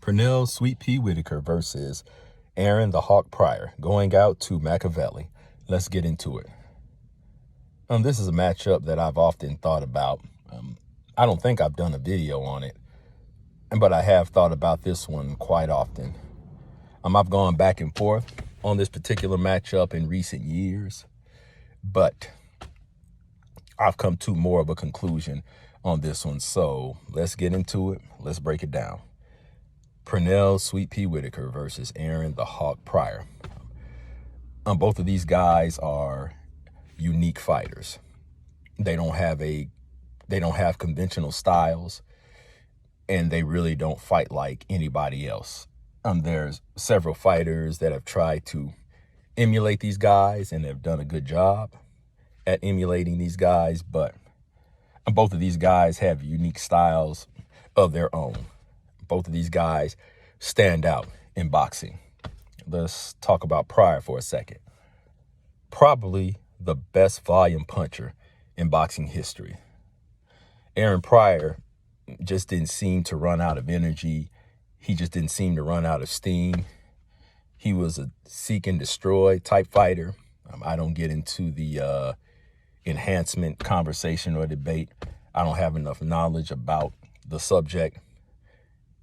Pernell Sweet Pea Whitaker versus Aaron the Hawk Pryor, going out to Machiavelli. Let's get into it. This is a matchup that I've often thought about. I don't think I've done a video on it, but I have thought about this one quite often. I've gone back and forth on this particular matchup in recent years, but I've come to more of a conclusion on this one. So let's get into it. Let's break it down. Pernell Sweet Pea Whitaker versus Aaron the Hawk Pryor. Both of these guys are unique fighters. They don't have conventional styles, and they really don't fight like anybody else. There's several fighters that have tried to emulate these guys and have done a good job at emulating these guys, but both of these guys have unique styles of their own. Both of these guys stand out in boxing. Let's talk about Pryor for a second. Probably the best volume puncher in boxing history. Aaron Pryor just didn't seem to run out of energy. He just didn't seem to run out of steam. He was a seek and destroy type fighter. I don't get into the enhancement conversation or debate. I don't have enough knowledge about the subject.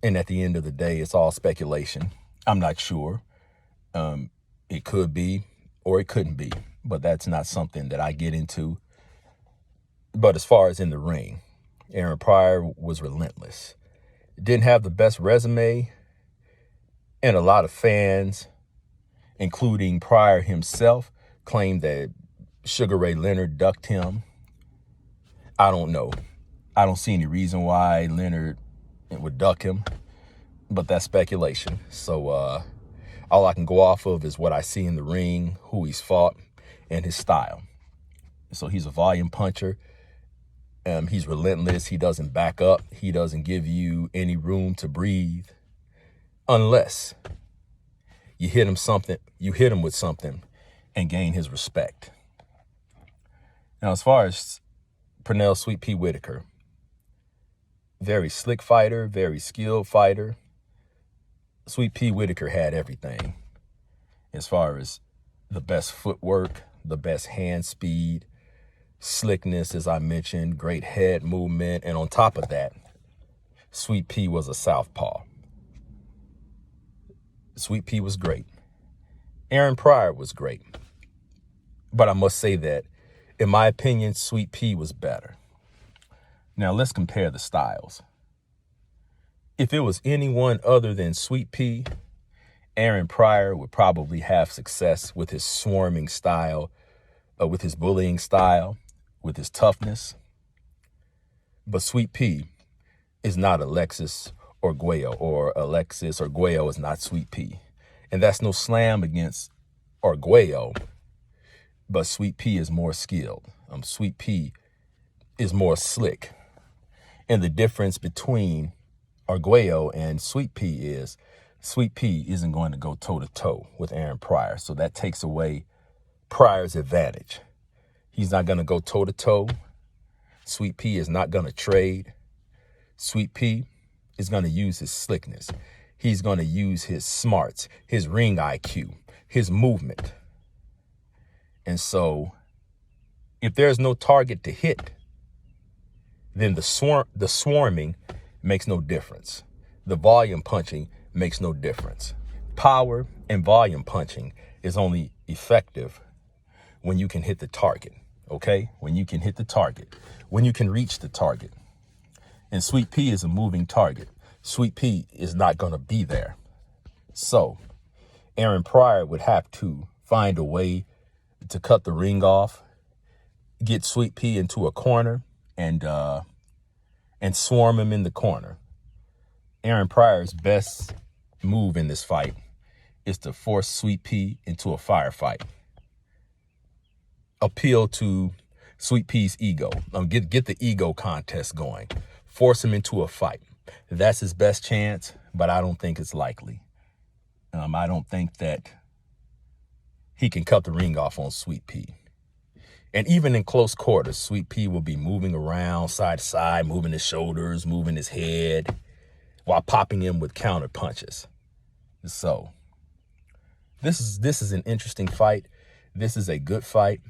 And at the end of the day, it's all speculation. I'm not sure. It could be or it couldn't be, but that's not something that I get into. But as far as in the ring, Aaron Pryor was relentless. Didn't have the best resume, and a lot of fans, including Pryor himself, claimed that Sugar Ray Leonard ducked him. I don't know. I don't see any reason why Leonard would duck him, but that's speculation. So all I can go off of is what I see in the ring, who he's fought, and his style. So he's a volume puncher. He's relentless. He doesn't back up. He doesn't give you any room to breathe unless you hit him with something and gain his respect. Now, as far as Pernell Sweet Pea Whitaker, very slick fighter, very skilled fighter. Sweet Pea Whitaker had everything as far as the best footwork, the best hand speed, slickness, as I mentioned, great head movement. And on top of that, Sweet Pea was a southpaw. Sweet Pea was great. Aaron Pryor was great. But I must say that, in my opinion, Sweet Pea was better. Now, let's compare the styles. If it was anyone other than Sweet Pea, Aaron Pryor would probably have success with his swarming style, with his bullying style, with his toughness. But Sweet Pea is not Alexis Arguello, or Alexis Arguello is not Sweet Pea. And that's no slam against Arguello, but Sweet Pea is more skilled. Sweet Pea is more slick. And the difference between Arguello and Sweet Pea is Sweet Pea isn't going to go toe-to-toe with Aaron Pryor. So that takes away Pryor's advantage. He's not going to go toe-to-toe. Sweet Pea is not going to trade. Sweet Pea is going to use his slickness. He's going to use his smarts, his ring IQ, his movement. And so if there's no target to hit, then the swarming makes no difference. The volume punching makes no difference. Power and volume punching is only effective when you can hit the target, okay? When you can hit the target, when you can reach the target. And Sweet Pea is a moving target. Sweet Pea is not going to be there. So Aaron Pryor would have to find a way to cut the ring off, get Sweet Pea into a corner, and swarm him in the corner. Aaron Pryor's best move in this fight is to force Sweet Pea into a firefight. Appeal to Sweet Pea's ego. Get the ego contest going. Force him into a fight. That's his best chance, but I don't think it's likely. I don't think that he can cut the ring off on Sweet Pea. And even in close quarters, Sweet Pea will be moving around side to side, moving his shoulders, moving his head, while popping him with counter punches. So this is an interesting fight. This is a good fight.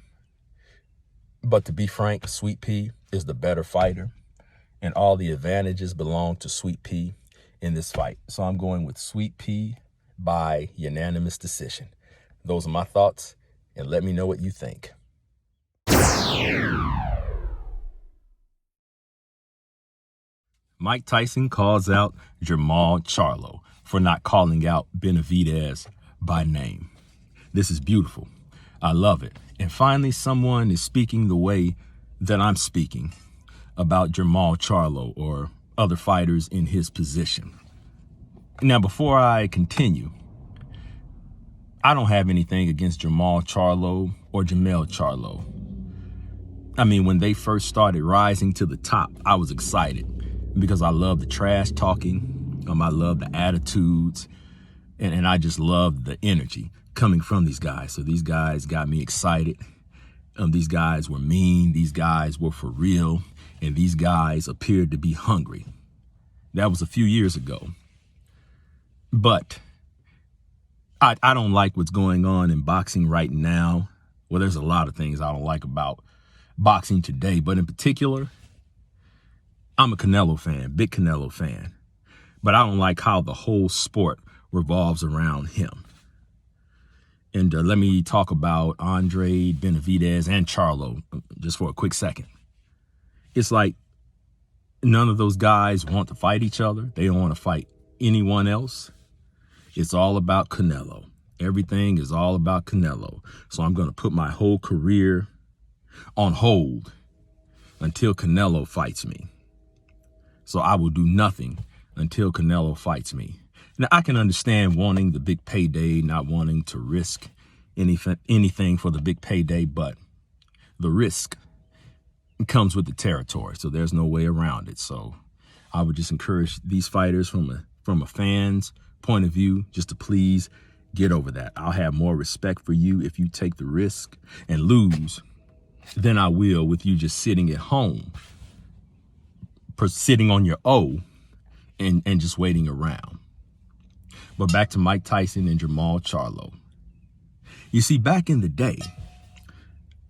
But to be frank, Sweet Pea is the better fighter, and all the advantages belong to Sweet Pea in this fight. So I'm going with Sweet Pea by unanimous decision. Those are my thoughts, and let me know what you think. Mike Tyson calls out Jermall Charlo for not calling out Benavidez by name. This is beautiful. I love it. And finally, someone is speaking the way that I'm speaking about Jermall Charlo or other fighters in his position. Now, before I continue, I don't have anything against Jermall Charlo or Jermall Charlo. I mean, when they first started rising to the top, I was excited because I love the trash talking. I love the attitudes, and I just love the energy coming from these guys. So these guys got me excited. These guys were mean. These guys were for real. And these guys appeared to be hungry. That was a few years ago. But I don't like what's going on in boxing right now. Well, there's a lot of things I don't like about boxing today. But in particular, I'm a Canelo fan, big Canelo fan. But I don't like how the whole sport revolves around him. And let me talk about Andre, Benavidez, and Charlo just for a quick second. It's like none of those guys want to fight each other. They don't want to fight anyone else. It's all about Canelo. Everything is all about Canelo. So I'm going to put my whole career on hold until Canelo fights me. So I will do nothing until Canelo fights me. Now, I can understand wanting the big payday, not wanting to risk anything for the big payday, but the risk comes with the territory, so there's no way around it. So I would just encourage these fighters from a fan's point of view just to please get over that. I'll have more respect for you if you take the risk and lose than I will with you just sitting at home, sitting on your O and just waiting around. But back to Mike Tyson and Jermall Charlo. You see, back in the day,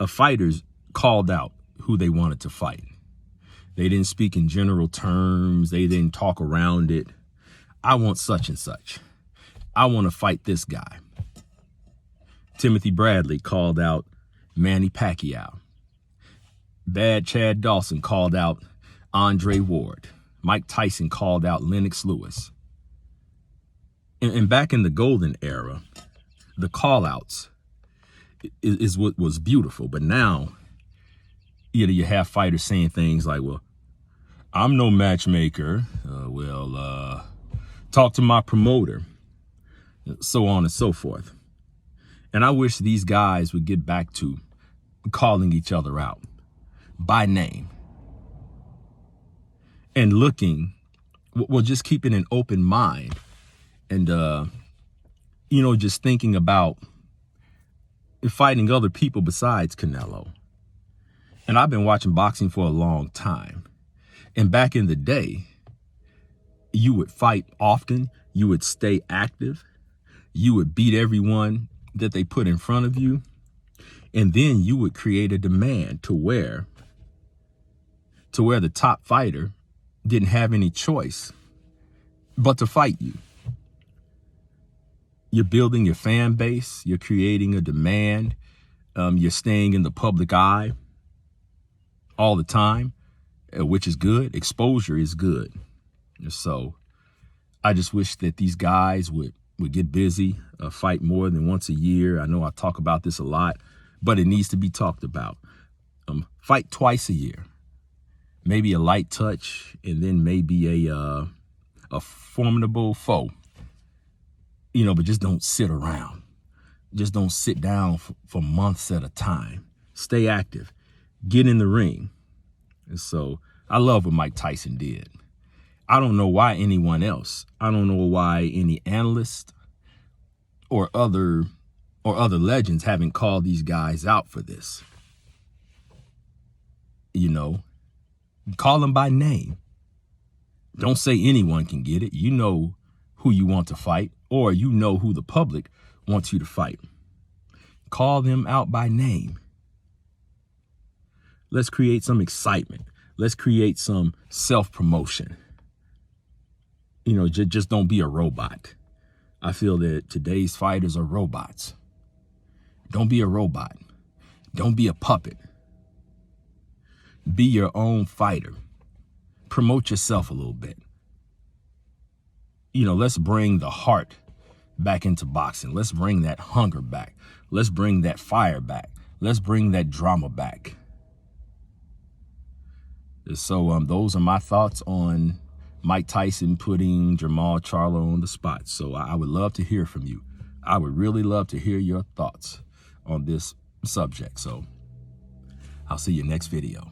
fighters called out who they wanted to fight. They didn't speak in general terms. They didn't talk around it. I want such and such. I want to fight this guy. Timothy Bradley called out Manny Pacquiao. Bad Chad Dawson called out Andre Ward. Mike Tyson called out Lennox Lewis. And back in the golden era, the call-outs is what was beautiful. But now, you have fighters saying things like, well, I'm no matchmaker. Talk to my promoter, so on and so forth. And I wish these guys would get back to calling each other out by name and just keeping an open mind. And, just thinking about fighting other people besides Canelo. And I've been watching boxing for a long time. And back in the day, you would fight often. You would stay active. You would beat everyone that they put in front of you. And then you would create a demand to where the top fighter didn't have any choice but to fight you. You're building your fan base. You're creating a demand. You're staying in the public eye all the time, which is good. Exposure is good. So I just wish that these guys would get busy, fight more than once a year. I know I talk about this a lot, but it needs to be talked about. Fight twice a year, maybe a light touch, and then maybe a formidable foe. But just don't sit around. Just don't sit down for months at a time. Stay active. Get in the ring. And so I love what Mike Tyson did. I don't know why anyone else. I don't know why any analyst or other legends haven't called these guys out for this. Call them by name. Don't say anyone can get it. You know who you want to fight, or you know who the public wants you to fight. Call them out by name. Let's create some excitement. Let's create some self-promotion. You know, just don't be a robot. I feel that today's fighters are robots. Don't be a robot. Don't be a puppet. Be your own fighter. Promote yourself a little bit. You know, let's bring the heart back into boxing. Let's bring that hunger back. Let's bring that fire back. Let's bring that drama back. So those are my thoughts on Mike Tyson putting Jermall Charlo on the spot. So I would love to hear from you. I would really love to hear your thoughts on this subject. So I'll see you next video.